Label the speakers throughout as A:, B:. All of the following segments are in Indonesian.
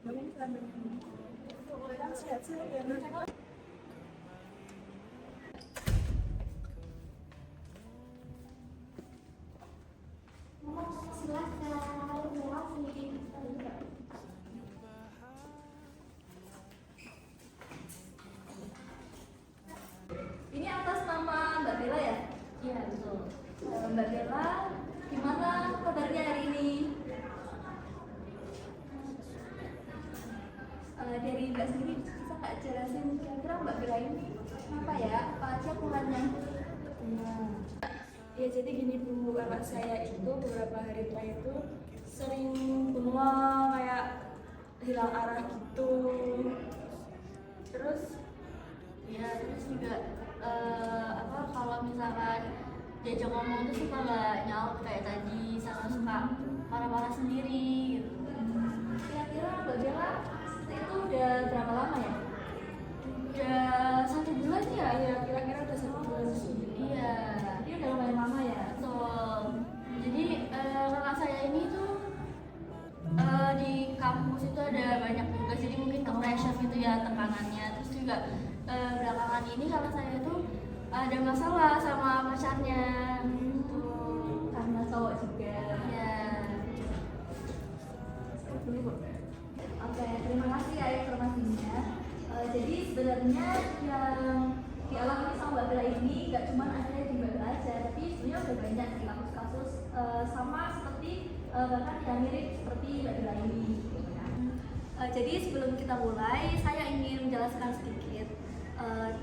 A: Ini atas nama Mbak Bella ya? Iya betul. Mbak Bella, gimana kabarnya hari ini? Dari Mbak sendiri bisa nggak jelasin kira-kira Mbak Bella ini apa ya? Apa aja keluhannya?
B: Ya jadi gini Bu, anak saya itu beberapa hari terakhir itu sering bengong, kayak hilang arah gitu.
A: Terus juga kalau misalkan diajak ngomong tuh suka nggak nyaut kayak tadi, sama suka marah-marah sendiri gitu. Kira-kira Mbak Bella itu udah berapa lama ya? Udah 1 bulan ya?
B: Ya kira-kira udah 1 bulan sih.
A: Iya, ini udah lumayan lama ya. Betul. Jadi kakak saya ini tuh di kampus itu ada banyak tugas, jadi mungkin ke pressure gitu ya tekanannya. Terus juga belakangan ini kakak saya tuh ada masalah sama pacarnya. Karena cowok juga. Ya. Oke, terima kasih ya informasinya. Jadi sebenarnya yang dialami sama Mbak Bella ini nggak cuma ada di Mbak Bella aja, tapi sebenarnya udah banyak di kasus-kasus sama seperti bahkan yang mirip seperti Mbak Bella ini. Jadi sebelum kita mulai, saya ingin menjelaskan sedikit.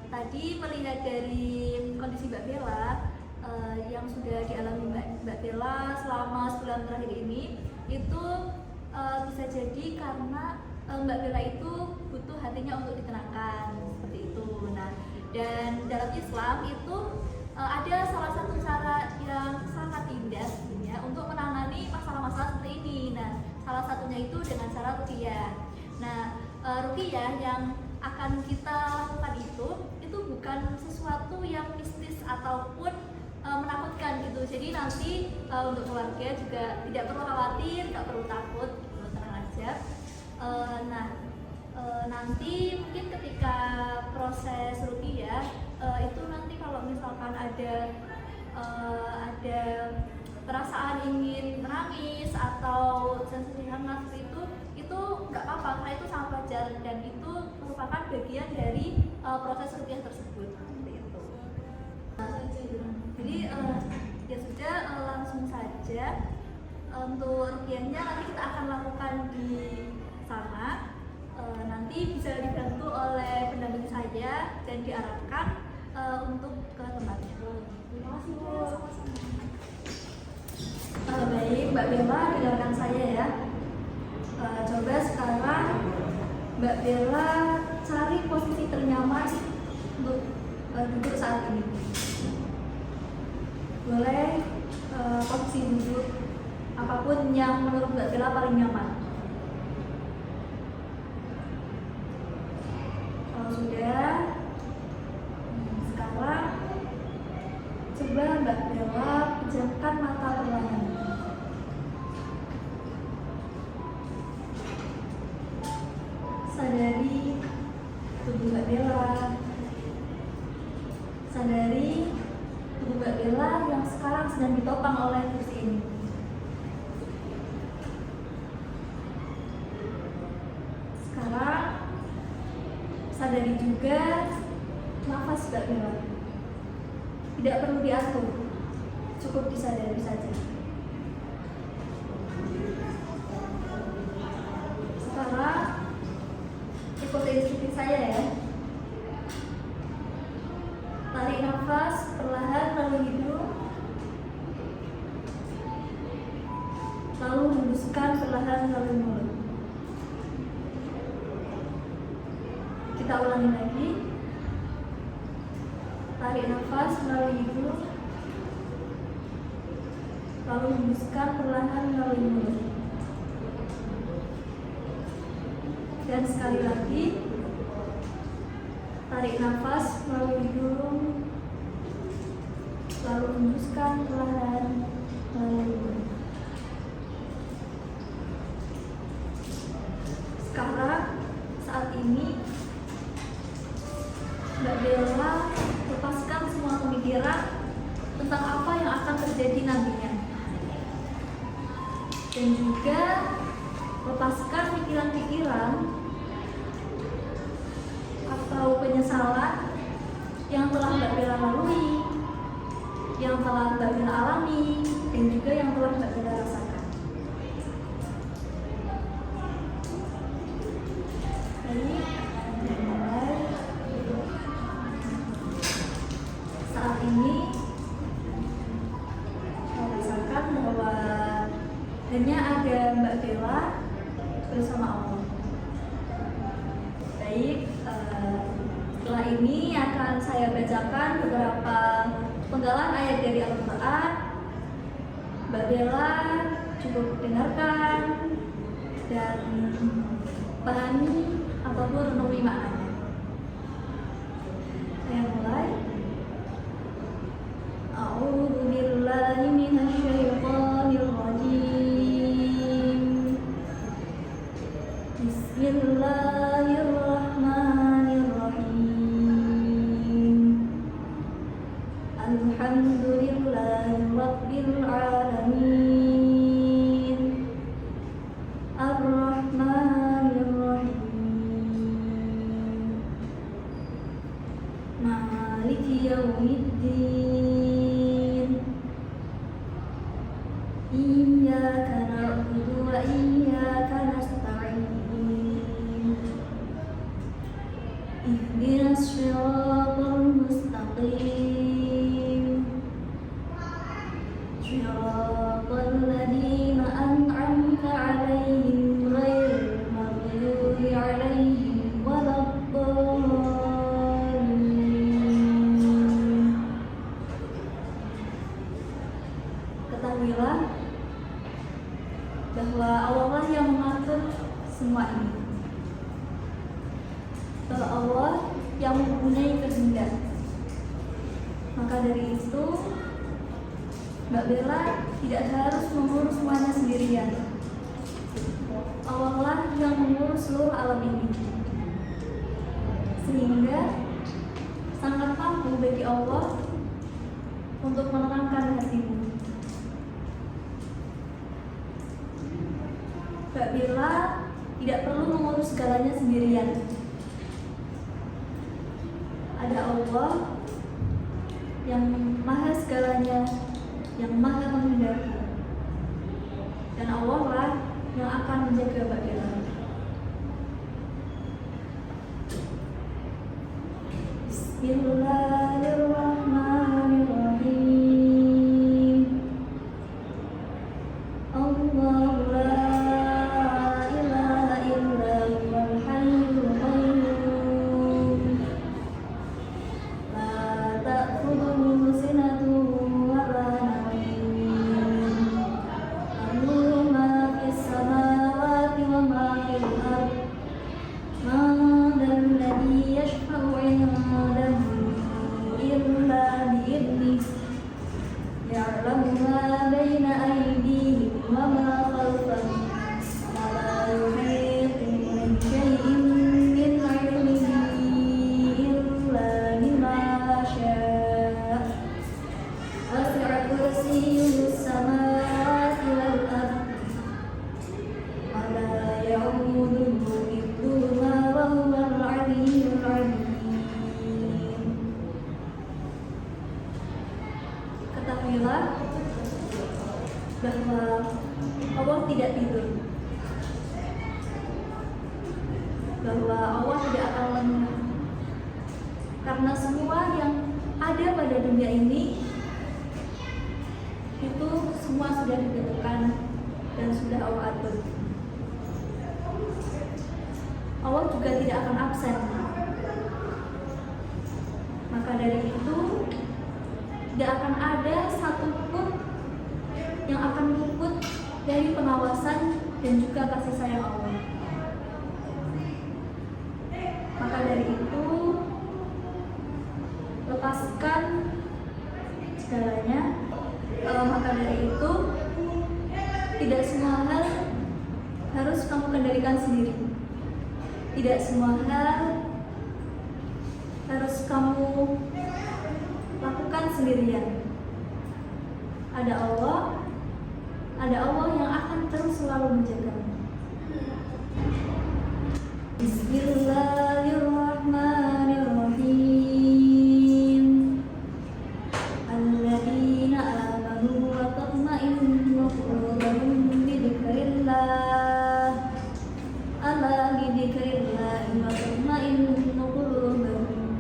A: Tadi melihat dari kondisi Mbak Bella yang sudah dialami Mbak Bella selama sebulan terakhir ini, itu bisa jadi karena Mbak Bella itu butuh hatinya untuk ditenangkan seperti itu. Nah, dan dalam Islam itu ada salah satu cara yang sangat indah sebenarnya untuk menangani masalah-masalah seperti ini. Nah, salah satunya itu dengan cara ruqyah. Nah, ruqyah yang akan kita lakukan itu bukan sesuatu yang mistis ataupun menakutkan gitu. Jadi nanti untuk keluarga juga tidak perlu khawatir, tidak perlu takut, gitu, tenang aja. Nanti mungkin ketika proses ruqyah itu nanti kalau misalkan ada perasaan ingin menangis atau sensasi hangat itu nggak apa-apa, karena itu sangat wajar dan itu merupakan bagian dari proses ruqyah tersebut seperti itu. Jadi ya sudah, langsung saja untuk ruqyahnya nanti kita akan lakukan di sana. Nanti bisa dibantu oleh pendamping saya dan diarahkan untuk ke tempatnya. Terima kasih Bu. Baik, Mbak Bella di belakang saya ya. Coba sekarang Mbak Bella cari posisi ternyaman untuk duduk saat ini. Boleh posisi duduk apapun yang menurut Mbak Bella paling nyaman. Kalau sudah, sekarang coba Mbak Bella pejamkan mata perlahan. Sadari tubuh Mbak Bella. Sadari tubuh Mbak Bella yang sekarang sedang ditopang oleh kursi ini. Sekarang sadari juga nafas Mbak Bella. Tidak perlu diatur, cukup disadari saja. Sekarang ikuti instruksi saya ya. Tarik nafas perlahan melalui hidung, lalu hembuskan perlahan melalui mulut. Kita ulangi lagi. Tarik nafas melalui hidung, lalu hembuskan perlahan melalui mulut. Dan sekali lagi, tarik nafas melalui hidung, lalu hembuskan perlahan melalui mulut. Sekarang ini Mbak Bella lepaskan semua pemikiran tentang apa yang akan terjadi nantinya, dan juga lepaskan pikiran-pikiran atau penyesalan yang telah Mbak Bella lalui, yang telah Mbak Bella alami, dan juga yang telah Mbak Bella rasakan. Baik, akan dimulai. Saat ini saya rasakan bahwa hanya ada Mbak Bella bersama Allah. Baik, setelah ini akan saya bacakan beberapa penggalan ayat dari Al-Quran. Mbak Bella cukup dengarkan dan pahami ataupun renungi maknanya. Saya mulai. A'udzu billahi minasyaitonir rajim. Bismillahirrahmanirrahim. Alhamdulillahi rabbil alamin. Ar-Rahmanir Rahim. Maliki yaumiddin. Iyyaka na'budu wa iyyaka nasta'in. Ihdinas siratal mustaqim. Siratal ladzina an'amta 'alaihim ghairil maghdubi 'alaihim waladdallin. Ketahuilah bahwa Allah yang mengatur semua ini, bahwa Allah yang mempunyai kehendak. Maka dari itu Mbak Bella tidak harus mengurus semuanya sendirian. Allah lah yang mengurus seluruh alam ini, sehingga sangat mampu bagi Allah untuk menenangkan hatimu. Mbak Bella tidak perlu mengurus segalanya sendirian. Ada Allah yang maha segalanya, yang maha menghendaki, dan Allah lah yang akan menjaga Mbak Bella. Bismillahirrahmanirrahim. Allahu la ilaha illa huwal hayyul qayyum. La ta'khudhuhu sinatun wa la nawm. Lahu ma fis samawati wa ma fil ardh. Man dhal ladzi yashfa'u 'indahu illa bi'idhnih. Ya'lamu ma baina aydihim wa ma khalfahum wa la yuhituna bi syai'in min 'ilmihi illa bima syaa'. Wasi'a kursiyyuhu as-samawati wal ardh wa la ya'uduhu hifdhuhuma wa huwal 'aliyyul 'azim. Ketahuilah bahwa Allah tidak tidur, bahwa Allah tidak akan lenyap, karena semua yang ada pada dunia ini itu semua sudah ditentukan dan sudah Allah atur. Allah juga tidak akan absen. Maka dari itu tidak akan ada satupun yang akan luput dari pengawasan dan juga kasih sayang Allah. Maka dari itu lepaskan segalanya. Maka dari itu tidak semua hal harus kamu kendalikan sendiri. Tidak semua hal harus kamu lakukan sendirian. Ada Allah yang akan terus selalu menjagamu. Bismillahirrahmanirrahim. Alladzina amanu wa tatma'innu qulubuhum bi dzikrillah. Ala bi dzikrillah wa tatma'innu qulubuhum.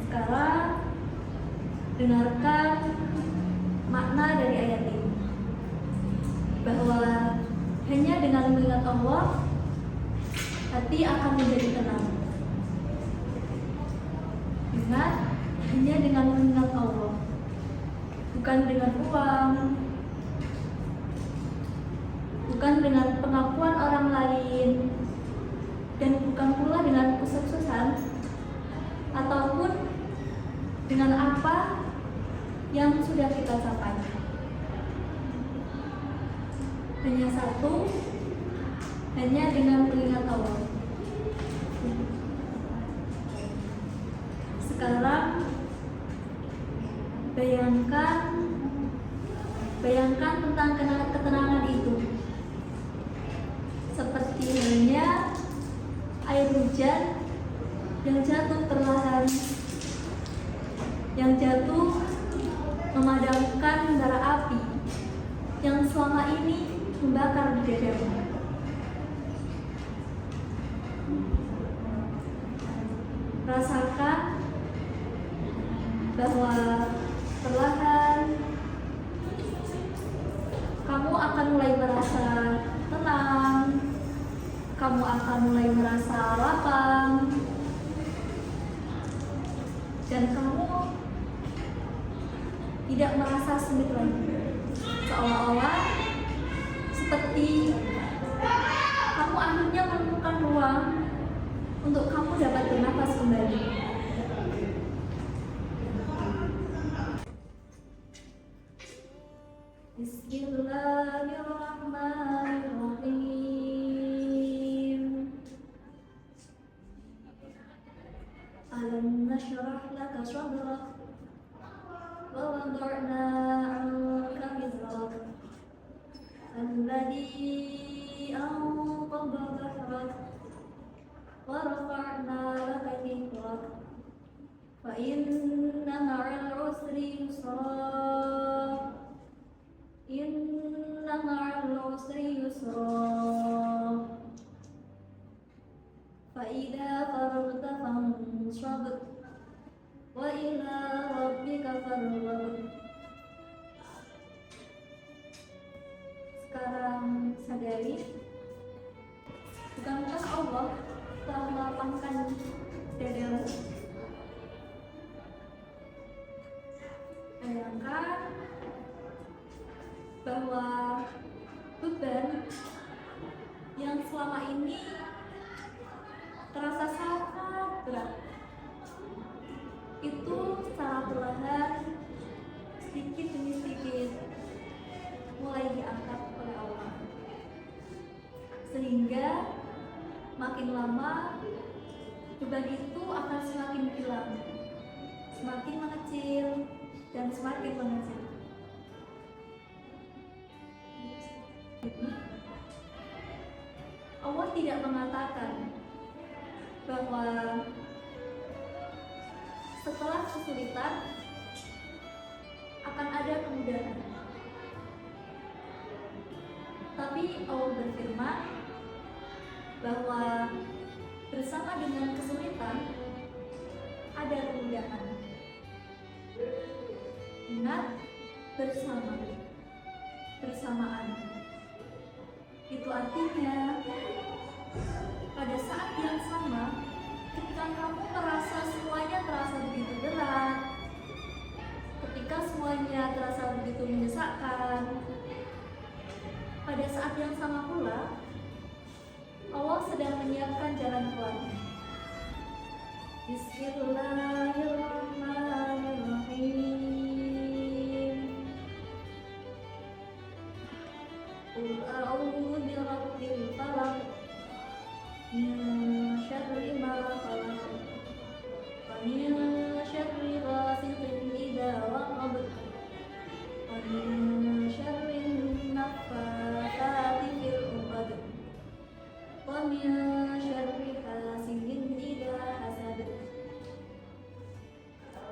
A: Sekarang dengarkan makna dari ayat ini, bahwa hanya dengan mengingat Allah hati akan menjadi tenang. Ingat, hanya dengan mengingat Allah, bukan dengan uang, bukan dengan pengakuan orang lain, dan bukan pula dengan kesuksesan ataupun dengan apa yang sudah kita capai. Hanya satu, hanya dengan mengingat Allah. Sekarang bayangkan tentang ketenangan itu, seperti halnya air hujan yang jatuh perlahan, yang jatuh memadamkan bara api yang selama ini membakar di dadamu. Rasakan bahwa perlahan kamu akan mulai merasa tenang, kamu akan mulai merasa lapang, dan kamu tidak merasa sempit lagi. Seolah-olah seperti kamu akhirnya menemukan ruang untuk kamu dapat bernafas kembali. Bismillahirrahmanirrahim. Alam nashrah laka sadrak wa wada'na 'anka wizrak alladhi anqadha dhahrak wa rafa'na laka dhikrak fa inna ma'al 'usri yusra inna ma'al 'usri yusra fa idza faragta fansab wa ila rabbika farghab. Sekarang sadari, bukankah Allah telah melapangkan dadamu? Bayangkan bahwa beban yang selama ini terasa sangat berat itu secara perlahan, sedikit demi sedikit mulai diangkat oleh Allah, sehingga makin lama beban itu akan semakin hilang, semakin mengecil dan semakin mengecil. Allah tidak mengatakan bahwa setelah kesulitan akan ada kemudahan, tapi Allah berfirman bahwa bersama dengan kesulitan ada kemudahan. Ingat, bersamaan. Itu artinya pada saat yang sama, ketika kamu merasa semuanya terasa begitu berat, ketika semuanya terasa begitu menyesakkan, pada saat yang sama pula Allah sedang menyiapkan jalan keluar. Bismillahirrahmanirrahim. Qul a'udzu birabbil falaq min syarri ma khalaq wa min syarri ghasiqin idza waqab wa min syarri naffatsati fil 'uqad wa min syarri hasidin idza hasad.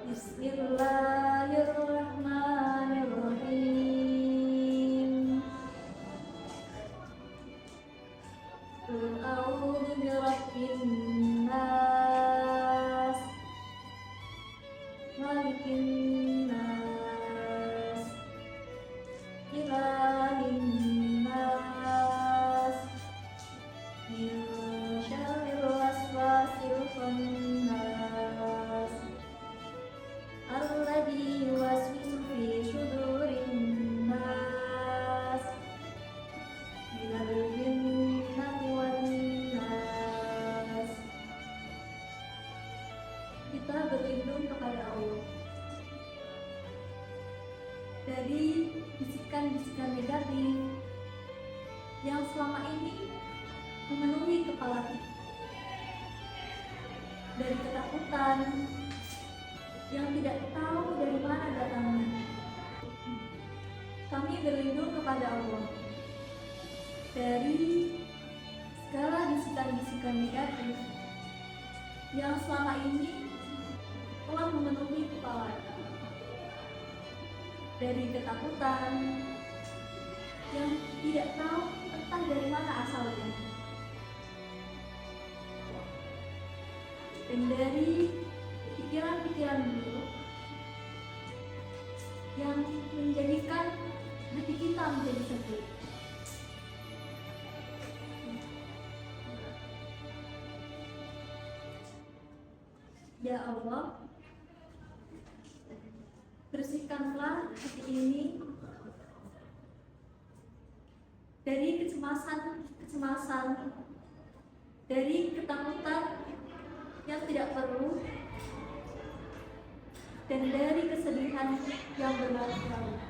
A: Bismillahirrahmanirrahim. Qul a'udzu birabbin nas, malikin nas, ilahin nas, min syarril waswasil khannas, alladzi yuwaswisu fi syudurin nas, minal jinnati wan nas. Kita berlindung kepada Allah dari bisikan-bisikan negatif yang selama ini memenuhi kepala kita, dari ketakutan yang tidak tahu dari mana datangnya. Kami berlindung kepada Allah dari segala bisikan-bisikan negatif yang selama ini telah memenuhi kepala kita, dari ketakutan yang tidak tahu entah dari mana asalnya, dan dari pikiran-pikiran buruk yang menjadikan hati kita menjadi sakit. Ya Allah, bersihkanlah hati ini dari kecemasan, dari ketakutan yang tidak perlu, dan dari kesedihan yang berlarut-larut.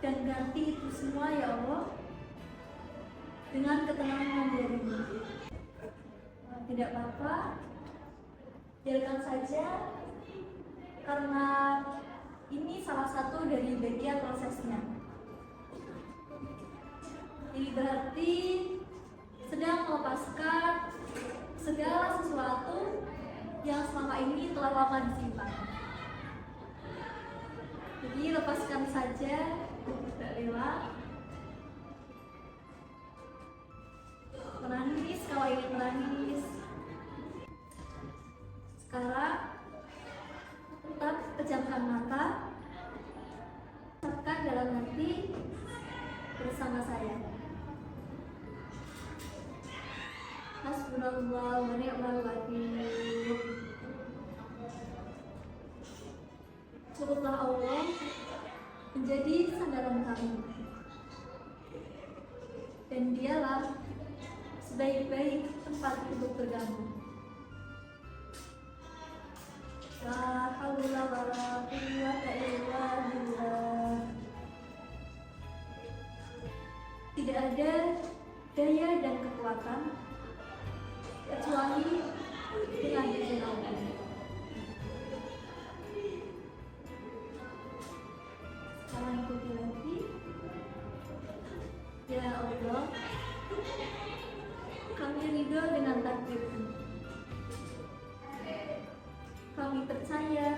A: Dan ganti itu semua ya Allah dengan ketenangan darimu. Tidak apa-apa, biarkan saja, karena ini salah satu dari bagian prosesnya. Ini berarti sedang melepaskan segala sesuatu yang selama ini telah lama disimpan. Jadi lepaskan saja, tidak rela. Menangis kalau ingin menangis. Sekarang tetap pejamkan mata, ucapkan dalam hati bersama saya. Hasbunallah wa ni'mal wakil. Cukuplah Allah menjadi sandaran kami, dan Dialah sebaik-baik tempat untuk bergabung. La haula wala quwwata illa billah. Tidak ada daya dan kekuatan kecuali dengan izin Allah. Sekarang ikuti lagi. Ya Allah, kami ridho dengan takdir-Mu. Kami percaya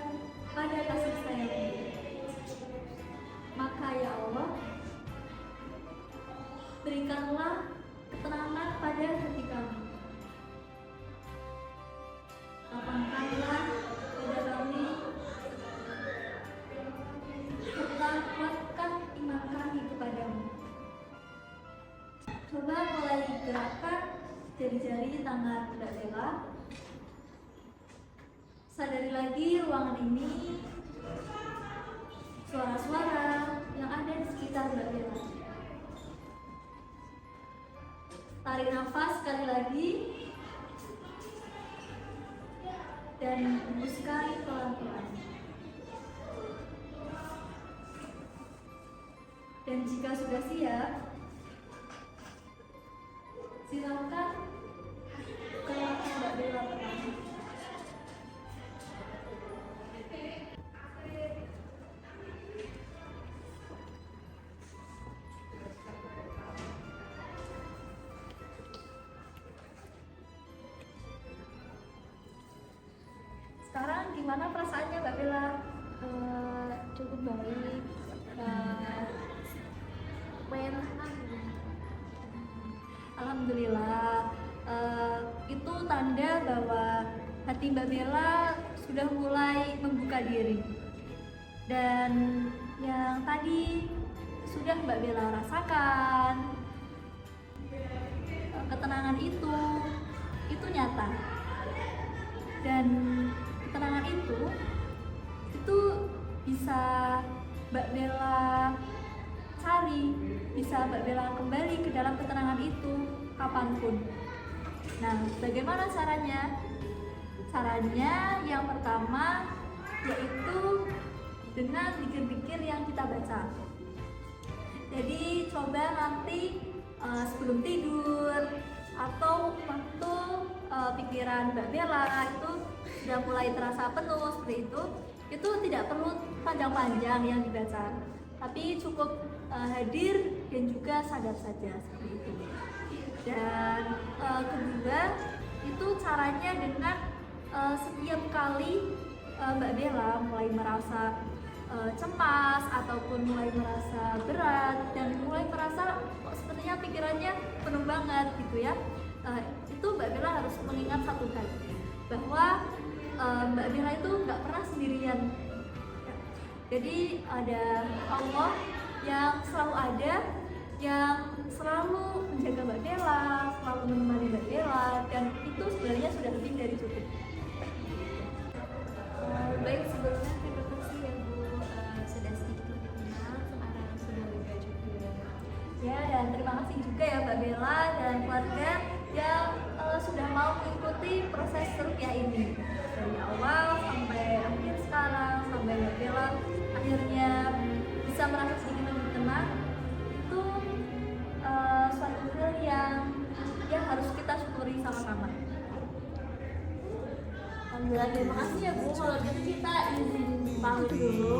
A: pada kasih sayang-Mu. Maka ya Allah, berikanlah ketenangan pada hati kami. Lapangkanlah dada kami, serta kuatkan iman kami kepadamu. Coba mulai gerakkan jari-jari tangan tidak rela. Sadari lagi ruangan ini, suara-suara yang ada di sekitar tidak rela. Tarik nafas sekali lagi dan hembuskan pelan-pelan. Dan jika sudah siap, Silakan ke Mbak Bella pertama. Sekarang gimana perasaannya Mbak Bella?
B: Cukup baik.
A: Lumayan senang. Alhamdulillah. Itu tanda bahwa hati Mbak Bella sudah mulai membuka diri. Dan yang tadi sudah Mbak Bella rasakan, ketenangan itu nyata. Dan ketenangan itu bisa Mbak Bella cari, bisa Mbak Bella kembali ke dalam ketenangan itu kapanpun. Nah, bagaimana caranya? Caranya yang pertama yaitu dengan zikir-zikir yang kita baca. Jadi coba nanti sebelum tidur atau waktu pikiran Mbak Bella itu sudah mulai terasa penuh seperti itu tidak perlu panjang-panjang yang dibaca, tapi cukup hadir dan juga sadar saja seperti itu. Dan kedua itu caranya dengan setiap kali Mbak Bella mulai merasa cemas ataupun mulai merasa berat dan mulai merasa kok sepertinya pikirannya penuh banget gitu ya, itu Mbak Bella harus mengingat satu hal, bahwa Mbak Bella itu nggak pernah sendirian. Jadi ada Allah yang selalu ada, yang selalu menjaga Mbak Bella, selalu menemani Mbak Bella, dan itu sebenarnya sudah lebih dari cukup.
B: Baik, sebelumnya terima kasih ya Bu, sudah sedikit lebih kenal, sekarang sudah lega juga.
A: Ya, dan terima kasih juga ya Mbak Bella dan keluarga yang sudah mau mengikuti proses ruqyah ini dari awal sampai akhir sekarang, sampai Mbak Bella akhirnya bisa merasa sedikit lebih tenang. Itu suatu hal yang harus kita syukuri sama-sama.
B: Alhamdulillah, terima kasih ya Bu. Kalau gitu kita izin pamit dulu.